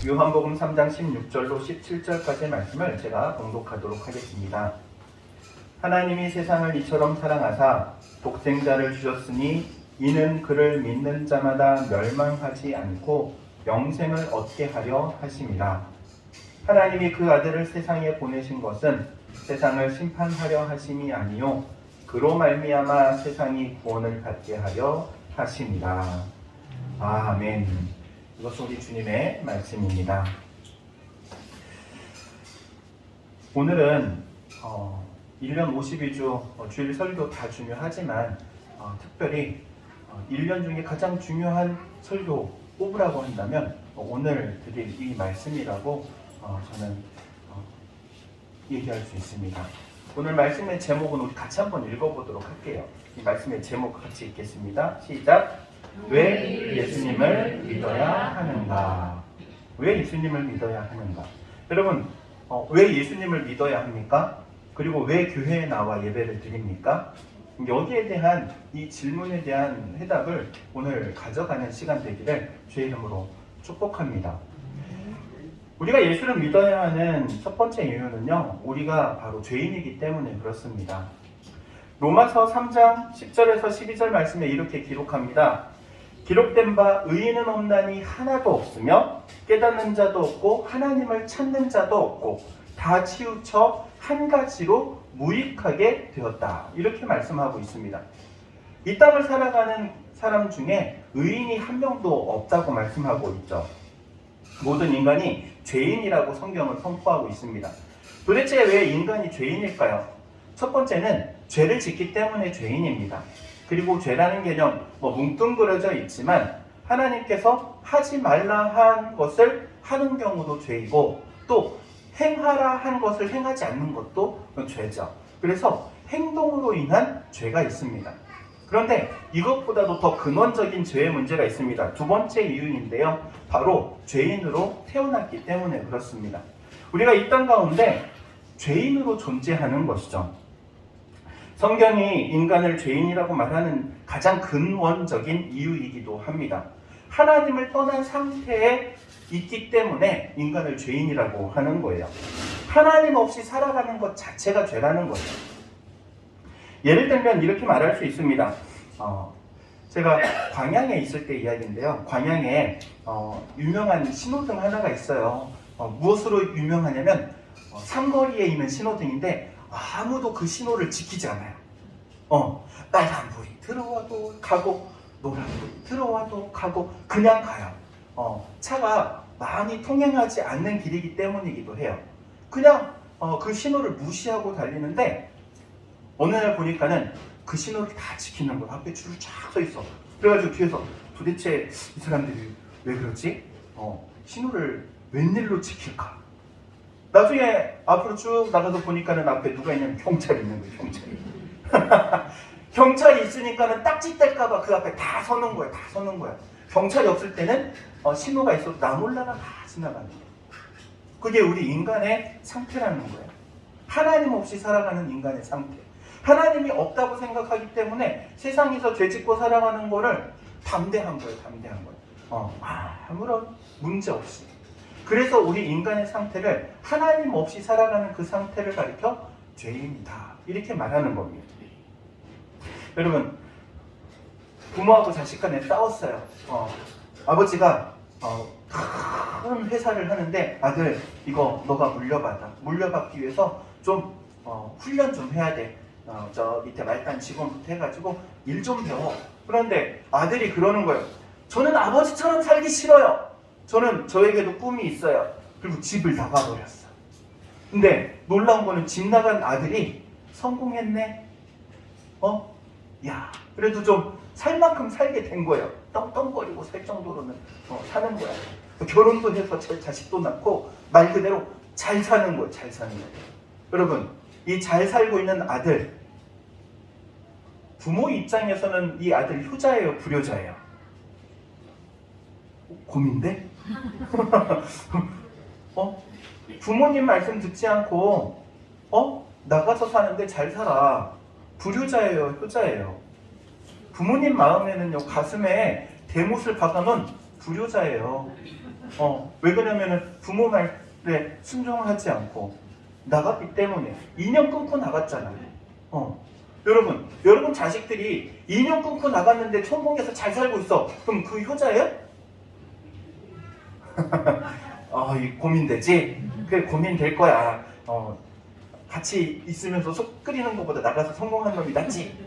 요한복음 3장 16절로 17절까지의 말씀을 제가 봉독하도록 하겠습니다. 하나님이 세상을 이처럼 사랑하사 독생자를 주셨으니 이는 그를 믿는 자마다 멸망하지 않고 영생을 얻게 하려 하심이라. 하나님이 그 아들을 세상에 보내신 것은 세상을 심판하려 하심이 아니요 그로 말미암아 세상이 구원을 받게 하려 하심이라. 아멘. 이것은 우리 주님의 말씀입니다. 오늘은 1년 52주 주일 설교 다 중요하지만 특별히 1년 중에 가장 중요한 설교 뽑으라고 한다면 오늘 드릴 이 말씀이라고 저는 얘기할 수 있습니다. 오늘 말씀의 제목은 우리 같이 한번 읽어보도록 할게요. 이 말씀의 제목 같이 읽겠습니다. 시작! 왜 예수님을 믿어야 하는가? 왜 예수님을 믿어야 하는가? 여러분, 왜 예수님을 믿어야 합니까? 그리고 왜 교회에 나와 예배를 드립니까? 여기에 대한 이 질문에 대한 해답을 오늘 가져가는 시간 되기를 주의 이름으로 축복합니다. 우리가 예수를 믿어야 하는 첫 번째 이유는요, 우리가 바로 죄인이기 때문에 그렇습니다. 로마서 3장 10절에서 12절 말씀에 이렇게 기록합니다. 기록된 바 의인은 없나니 하나도 없으며 깨닫는 자도 없고 하나님을 찾는 자도 없고 다 치우쳐 한 가지로 무익하게 되었다. 이렇게 말씀하고 있습니다. 이 땅을 살아가는 사람 중에 의인이 한 명도 없다고 말씀하고 있죠. 모든 인간이 죄인이라고 성경은 선포하고 있습니다. 도대체 왜 인간이 죄인일까요? 첫 번째는 죄를 짓기 때문에 죄인입니다. 그리고 죄라는 개념 뭉뚱그려져 있지만 하나님께서 하지 말라 한 것을 하는 경우도 죄이고 또 행하라 한 것을 행하지 않는 것도 죄죠. 그래서 행동으로 인한 죄가 있습니다. 그런데 이것보다도 더 근원적인 죄의 문제가 있습니다. 두 번째 이유인데요. 바로 죄인으로 태어났기 때문에 그렇습니다. 우리가 이 땅 가운데 죄인으로 존재하는 것이죠. 성경이 인간을 죄인이라고 말하는 가장 근원적인 이유이기도 합니다. 하나님을 떠난 상태에 있기 때문에 인간을 죄인이라고 하는 거예요. 하나님 없이 살아가는 것 자체가 죄라는 거예요. 예를 들면 이렇게 말할 수 있습니다. 제가 광양에 있을 때 이야기인데요. 광양에 유명한 신호등 하나가 있어요. 무엇으로 유명하냐면 삼거리에 있는 신호등인데 아무도 그 신호를 지키지 않아요. 빨간불이 들어와도 가고 노란불이 들어와도 가고 그냥 가요. 차가 많이 통행하지 않는 길이기 때문이기도 해요. 그냥 그 신호를 무시하고 달리는데 어느 날 보니까는 그 신호를 다 지키는 거예요. 앞에 줄을 쫙 서 있어. 그래가지고 뒤에서 도대체 이 사람들이 왜 그러지? 신호를 웬일로 지킬까? 나중에 앞으로 쭉 나가서 보니까는 앞에 누가 있냐면 경찰이 있는 거예요. 경찰이. 경찰이 있으니까는 딱지 뗄까봐 그 앞에 다 서는 거예요. 다 서는 거야. 경찰이 없을 때는 신호가 있어도 나 몰라라 다 지나가는 거예요. 그게 우리 인간의 상태라는 거예요. 하나님 없이 살아가는 인간의 상태. 하나님이 없다고 생각하기 때문에 세상에서 죄짓고 살아가는 거를 담대한 거예요. 담대한 거예요. 아무런 문제 없이. 그래서 우리 인간의 상태를 하나님 없이 살아가는 그 상태를 가리켜 죄인이다. 이렇게 말하는 겁니다. 여러분, 부모하고 자식 간에 싸웠어요. 아버지가 큰 회사를 하는데 아들 이거 너가 물려받아. 물려받기 위해서 좀 훈련 좀 해야 돼. 저 밑에 말단 직원부터 해가지고 일 좀 배워. 그런데 아들이 그러는 거예요. 저는 아버지처럼 살기 싫어요. 저에게도 꿈이 있어요. 그리고 집을 나가버렸어. 근데 놀라운 거는 집 나간 아들이 성공했네. 야, 그래도 좀 살 만큼 살게 된 거예요. 떵떵거리고 살 정도로는 사는 거야. 결혼도 해서 자식도 낳고 말 그대로 잘 사는 거예요. 잘 사는 거예요. 여러분, 이 잘 살고 있는 아들, 부모 입장에서는 이 아들 효자예요, 불효자예요? 고민돼? 부모님 말씀 듣지 않고 나가서 사는데 잘 살아. 불효자예요, 효자예요? 부모님 마음에는요, 가슴에 대못을 박아놓은 불효자예요. 왜 그러냐면은 부모 말에 순종하지 않고 나갔기 때문에 2년 끊고 나갔잖아요. 여러분 자식들이 2년 끊고 나갔는데 천국에서 잘 살고 있어. 그럼 그 효자예요? 이 고민되지? 그래 고민될 거야. 같이 있으면서 속 끓이는 것보다 나가서 성공하는 놈이 낫지.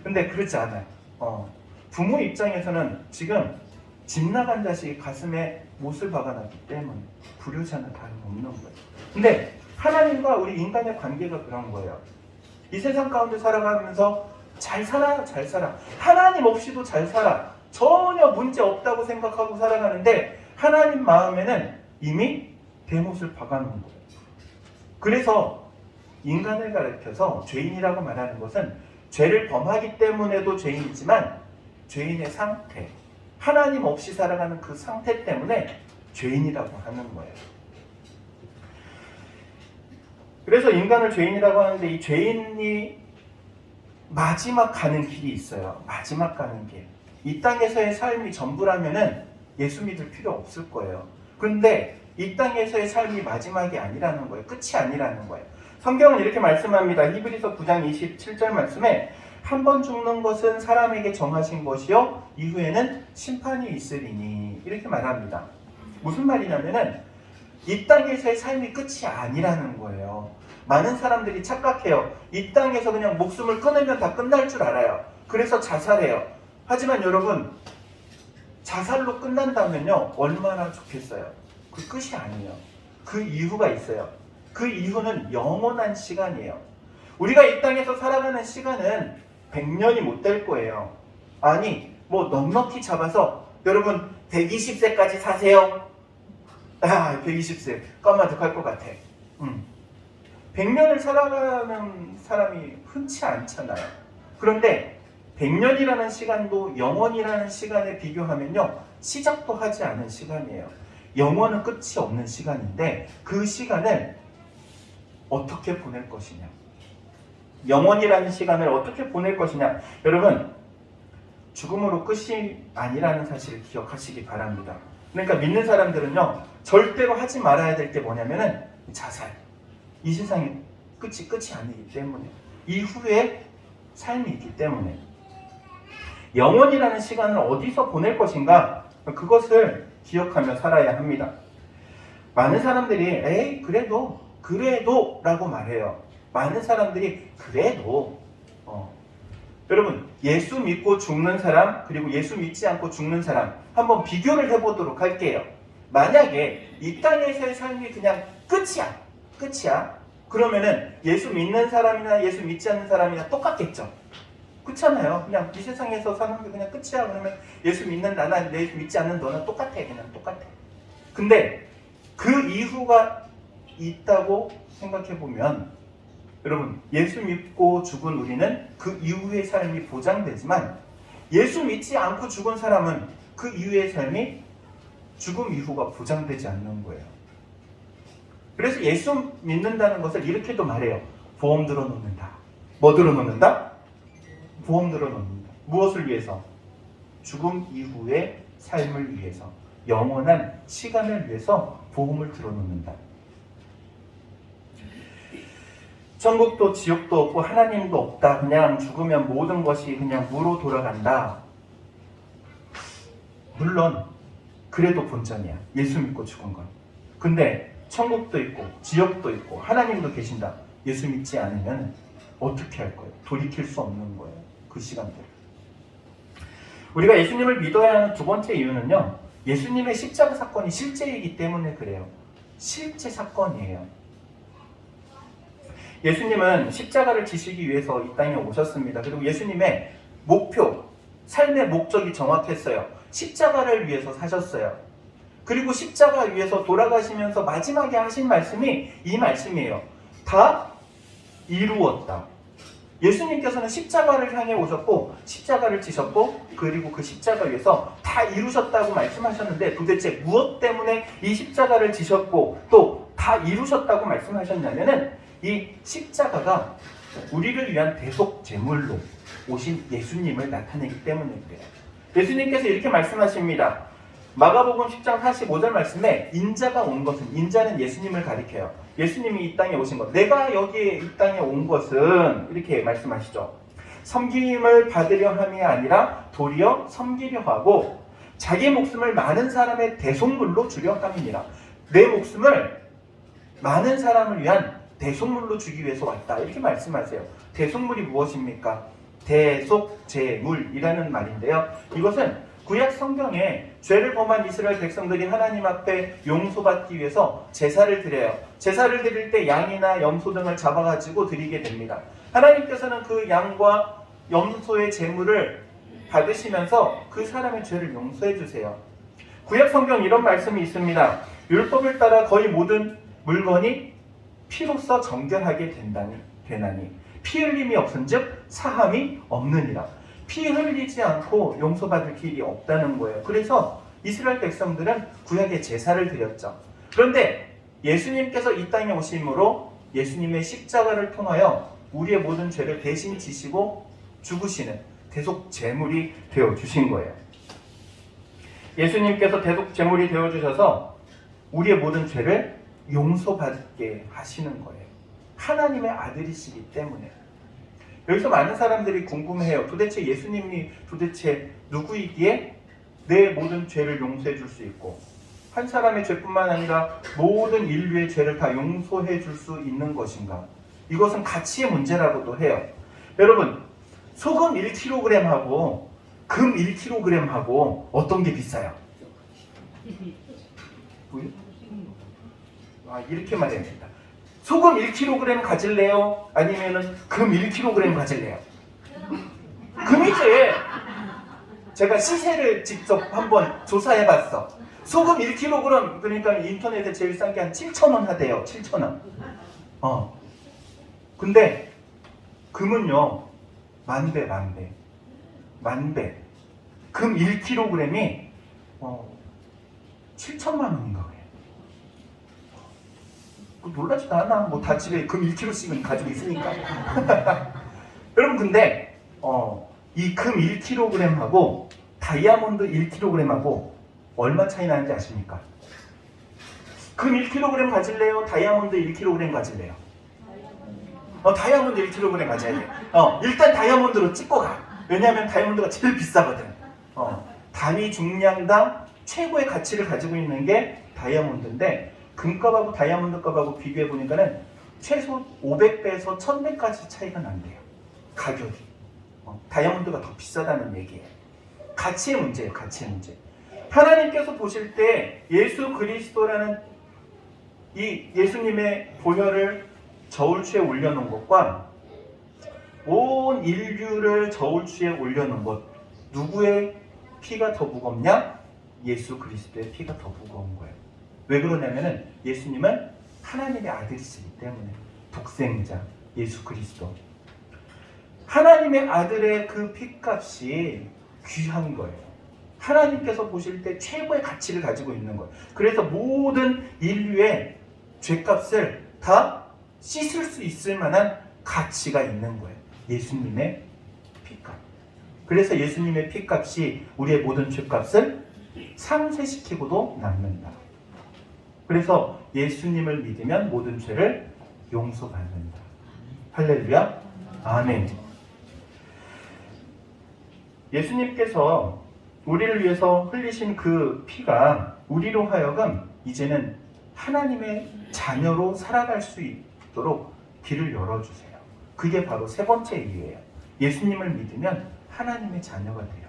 근데 그렇지 않아요. 부모 입장에서는 지금 집 나간 자식이 가슴에 못을 박아놨기 때문에 불효자는 다름없는 거예요. 근데 하나님과 우리 인간의 관계가 그런 거예요. 이 세상 가운데 살아가면서 잘 살아. 하나님 없이도 잘 살아. 전혀 문제 없다고 생각하고 살아가는데 하나님 마음에는 이미 대못을 박아놓은 거예요. 그래서 인간을 가리켜서 죄인이라고 말하는 것은 죄를 범하기 때문에도 죄인이지만 죄인의 상태, 하나님 없이 살아가는 그 상태 때문에 죄인이라고 하는 거예요. 그래서 인간을 죄인이라고 하는데 이 죄인이 마지막 가는 길이 있어요. 마지막 가는 길. 이 땅에서의 삶이 전부라면은 예수 믿을 필요 없을 거예요. 그런데 이 땅에서의 삶이 마지막이 아니라는 거예요. 끝이 아니라는 거예요. 성경은 이렇게 말씀합니다. 히브리서 9장 27절 말씀에 한 번 죽는 것은 사람에게 정하신 것이요 이후에는 심판이 있으리니 이렇게 말합니다. 무슨 말이냐면은 이 땅에서의 삶이 끝이 아니라는 거예요. 많은 사람들이 착각해요. 이 땅에서 그냥 목숨을 끊으면 다 끝날 줄 알아요. 그래서 자살해요. 하지만 여러분 자살로 끝난다면요 얼마나 좋겠어요. 그 끝이 아니에요. 그 이후가 있어요. 그 이후는 영원한 시간이에요. 우리가 이 땅에서 살아가는 시간은 100년이 못 될 거예요. 아니 뭐 넉넉히 잡아서 여러분 120세까지 사세요. 120세 까마득할 것 같아. 100년을 살아가는 사람이 흔치 않잖아요. 그런데 100년이라는 시간도 영원이라는 시간에 비교하면요 시작도 하지 않은 시간이에요. 영원은 끝이 없는 시간인데 그 시간을 어떻게 보낼 것이냐, 영원이라는 시간을 어떻게 보낼 것이냐. 여러분 죽음으로 끝이 아니라는 사실을 기억하시기 바랍니다. 그러니까 믿는 사람들은요 절대로 하지 말아야 될 게 뭐냐면은 자살. 이 세상의 끝이 아니기 때문에 이후에 삶이 있기 때문에 영원이라는 시간을 어디서 보낼 것인가 그것을 기억하며 살아야 합니다. 많은 사람들이 에이 그래도 라고 말해요. 많은 사람들이 그래도 여러분 예수 믿고 죽는 사람 그리고 예수 믿지 않고 죽는 사람 한번 비교를 해보도록 할게요. 만약에 이 땅에서의 삶이 그냥 끝이야. 그러면은 예수 믿는 사람이나 예수 믿지 않는 사람이나 똑같겠죠. 그렇잖아요. 그냥 이 세상에서 사는 게 그냥 끝이야. 그러면 예수 믿는 나나 예수 믿지 않는 너는 똑같아. 그냥 똑같아. 근데 그 이후가 있다고 생각해보면 여러분 예수 믿고 죽은 우리는 그 이후의 삶이 보장되지만 예수 믿지 않고 죽은 사람은 그 이후의 삶이 죽음 이후가 보장되지 않는 거예요. 그래서 예수 믿는다는 것을 이렇게도 말해요. 보험 들어놓는다. 뭐 들어놓는다? 보험 들어놓는다. 무엇을 위해서? 죽음 이후의 삶을 위해서, 영원한 시간을 위해서 보험을 들어놓는다. 천국도 지옥도 없고 하나님도 없다. 그냥 죽으면 모든 것이 그냥 무로 돌아간다. 물론 그래도 본전이야. 예수 믿고 죽은 건. 근데 천국도 있고 지옥도 있고 하나님도 계신다. 예수 믿지 않으면 어떻게 할 거예요? 돌이킬 수 없는 거예요. 그 시간들. 우리가 예수님을 믿어야 하는 두 번째 이유는요. 예수님의 십자가 사건이 실제이기 때문에 그래요. 실제 사건이에요. 예수님은 십자가를 지시기 위해서 이 땅에 오셨습니다. 그리고 예수님의 목표, 삶의 목적이 정확했어요. 십자가를 위해서 사셨어요. 그리고 십자가 위에서 돌아가시면서 마지막에 하신 말씀이 이 말씀이에요. 다 이루었다. 예수님께서는 십자가를 향해 오셨고 십자가를 지셨고 그리고 그 십자가 위에서 다 이루셨다고 말씀하셨는데 도대체 무엇 때문에 이 십자가를 지셨고 또 다 이루셨다고 말씀하셨냐면은 이 십자가가 우리를 위한 대속 제물로 오신 예수님을 나타내기 때문에 그래요. 예수님께서 이렇게 말씀하십니다. 마가복음 10장 45절 말씀에 인자가 온 것은, 인자는 예수님을 가리켜요. 예수님이 이 땅에 오신 것, 내가 여기에 이 땅에 온 것은 이렇게 말씀하시죠. 섬김을 받으려 함이 아니라 도리어 섬기려 하고 자기 목숨을 많은 사람의 대속물로 주려 함이니라. 내 목숨을 많은 사람을 위한 대속물로 주기 위해서 왔다, 이렇게 말씀하세요. 대속물이 무엇입니까? 대속제물이라는 말인데요, 이것은 구약 성경에 죄를 범한 이스라엘 백성들이 하나님 앞에 용서받기 위해서 제사를 드려요. 제사를 드릴 때 양이나 염소 등을 잡아가지고 드리게 됩니다. 하나님께서는 그 양과 염소의 제물을 받으시면서 그 사람의 죄를 용서해 주세요. 구약 성경 이런 말씀이 있습니다. 율법을 따라 거의 모든 물건이 피로써 정결하게 되나니 피 흘림이 없은즉 사함이 없느니라. 피 흘리지 않고 용서받을 길이 없다는 거예요. 그래서 이스라엘 백성들은 구약의 제사를 드렸죠. 그런데 예수님께서 이 땅에 오심으로 예수님의 십자가를 통하여 우리의 모든 죄를 대신 지시고 죽으시는 대속 제물이 되어 주신 거예요. 예수님께서 대속 제물이 되어 주셔서 우리의 모든 죄를 용서받게 하시는 거예요. 하나님의 아들이시기 때문에. 여기서 많은 사람들이 궁금해해요. 도대체 예수님이 도대체 누구이기에 내 모든 죄를 용서해 줄 수 있고, 한 사람의 죄뿐만 아니라 모든 인류의 죄를 다 용서해 줄 수 있는 것인가? 이것은 가치의 문제라고도 해요. 여러분, 소금 1kg하고 금 1kg하고 어떤 게 비싸요? 이렇게 말해야 됩니다. 소금 1kg 가질래요? 아니면은 금 1kg 가질래요? 금이지. 제가 시세를 직접 한번 조사해봤어. 소금 1kg, 그러니까 인터넷에 제일 싼 게 한 7,000원 하대요. 7,000원. 근데 금은요, 만배. 금 1kg이 7천만 원인가 그래요. 놀라지도 않아. 뭐 다 집에 금 1kg씩은 가지고 있으니까. 여러분, 근데 이 금 1kg하고 다이아몬드 1kg하고 얼마 차이 나는지 아십니까? 금 1kg 가질래요? 다이아몬드 1kg 가질래요? 다이아몬드 1kg 가져야 돼. 일단 다이아몬드로 찍고 가. 왜냐하면 다이아몬드가 제일 비싸거든. 단위 중량당 최고의 가치를 가지고 있는 게 다이아몬드인데, 금값하고 다이아몬드 값하고 비교해 보니까는 최소 500배에서 1000배까지 차이가 난대요. 가격이. 다이아몬드가 더 비싸다는 얘기예요. 가치의 문제예요. 가치의 문제. 하나님께서 보실 때 예수 그리스도라는 이 예수님의 보혈을 저울추에 올려놓은 것과 온 인류를 저울추에 올려놓은 것, 누구의 피가 더 무겁냐? 예수 그리스도의 피가 더 무거운 거예요. 왜 그러냐면은 예수님은 하나님의 아들이시기 때문에. 독생자 예수 그리스도, 하나님의 아들의 그 피값이 귀한 거예요. 하나님께서 보실 때 최고의 가치를 가지고 있는 거예요. 그래서 모든 인류의 죄값을 다 씻을 수 있을 만한 가치가 있는 거예요. 예수님의 피값. 그래서 예수님의 피값이 우리의 모든 죄값을 상쇄시키고도 남는다. 그래서 예수님을 믿으면 모든 죄를 용서받는다. 할렐루야. 아멘. 예수님께서 우리를 위해서 흘리신 그 피가 우리로 하여금 이제는 하나님의 자녀로 살아갈 수 있도록 길을 열어주세요. 그게 바로 세 번째 이유예요. 예수님을 믿으면 하나님의 자녀가 돼요.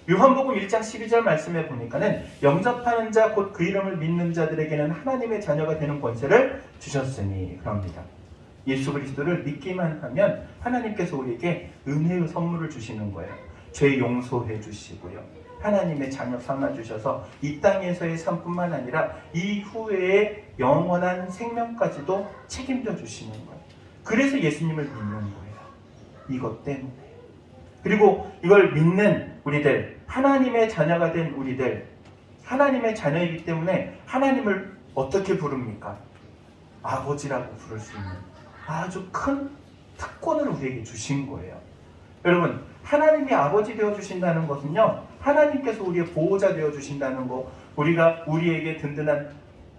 요한복음 1장 12절 말씀에 보니까는 영접하는 자 곧 그 이름을 믿는 자들에게는 하나님의 자녀가 되는 권세를 주셨으니 그럽니다. 예수 그리스도를 믿기만 하면 하나님께서 우리에게 은혜의 선물을 주시는 거예요. 죄 용서해 주시고요, 하나님의 자녀 삼아 주셔서 이 땅에서의 삶뿐만 아니라 이후의 영원한 생명까지도 책임져 주시는 거예요. 그래서 예수님을 믿는 거예요. 이것 때문에. 그리고 이걸 믿는 우리들, 하나님의 자녀가 된 우리들, 하나님의 자녀이기 때문에 하나님을 어떻게 부릅니까? 아버지라고 부를 수 있는 아주 큰 특권을 우리에게 주신 거예요. 여러분, 하나님이 아버지 되어 주신다는 것은요, 하나님께서 우리의 보호자 되어 주신다는 거, 우리가 우리에게 든든한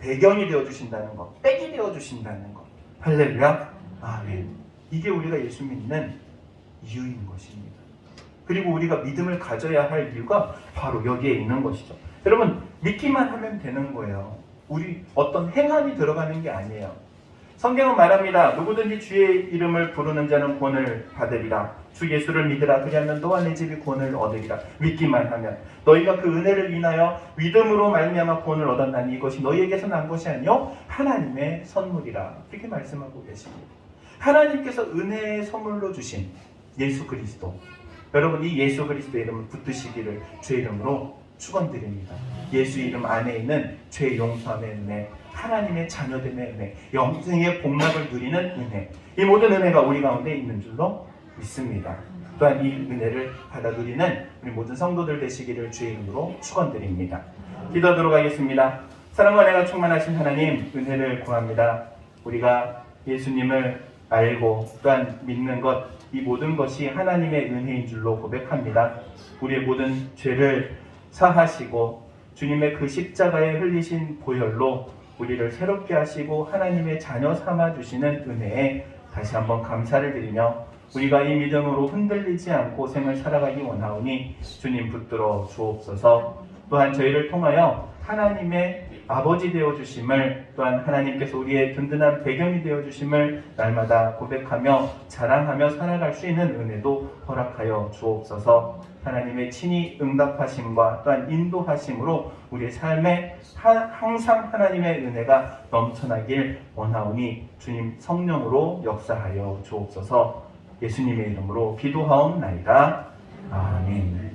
배경이 되어 주신다는 것, 백이 되어 주신다는 것. 할렐루야. 아멘. 이게 우리가 예수 믿는 이유인 것입니다. 그리고 우리가 믿음을 가져야 할 이유가 바로 여기에 있는 것이죠. 여러분, 믿기만 하면 되는 거예요. 우리 어떤 행함이 들어가는 게 아니에요. 성경은 말합니다. 누구든지 주의 이름을 부르는 자는 구원을 받으리라. 주 예수를 믿으라. 그리하면 너와 내 집이 구원을 얻으리라. 믿기만 하면. 너희가 그 은혜를 인하여 믿음으로 말미암아 구원을 얻었나니 이것이 너희에게서 난 것이 아니요 하나님의 선물이라. 이렇게 말씀하고 계십니다. 하나님께서 은혜의 선물로 주신 예수 그리스도. 여러분, 이 예수 그리스도의 이름을 붙드시기를 주의 이름으로 축원드립니다. 예수 이름 안에 있는 죄 용서함의 은혜, 하나님의 자녀됨의 은혜, 영생의 복락을 누리는 은혜, 이 모든 은혜가 우리 가운데 있는 줄로 믿습니다. 또한 이 은혜를 받아 누리는 우리 모든 성도들 되시기를 주의 이름으로 축원드립니다. 기도하도록 하겠습니다. 사랑과 은혜가 충만하신 하나님, 은혜를 구합니다. 우리가 예수님을 알고 또한 믿는 것, 이 모든 것이 하나님의 은혜인 줄로 고백합니다. 우리의 모든 죄를 사하시고 주님의 그 십자가에 흘리신 보혈로 우리를 새롭게 하시고 하나님의 자녀 삼아주시는 은혜에 다시 한번 감사를 드리며 우리가 이 믿음으로 흔들리지 않고 생을 살아가기 원하오니 주님 붙들어 주옵소서. 또한 저희를 통하여 하나님의 아버지 되어주심을, 또한 하나님께서 우리의 든든한 배경이 되어주심을 날마다 고백하며 자랑하며 살아갈 수 있는 은혜도 허락하여 주옵소서. 하나님의 친히 응답하심과 또한 인도하심으로 우리의 삶에 항상 하나님의 은혜가 넘쳐나길 원하오니 주님 성령으로 역사하여 주옵소서. 예수님의 이름으로 기도하옵나이다. 아멘.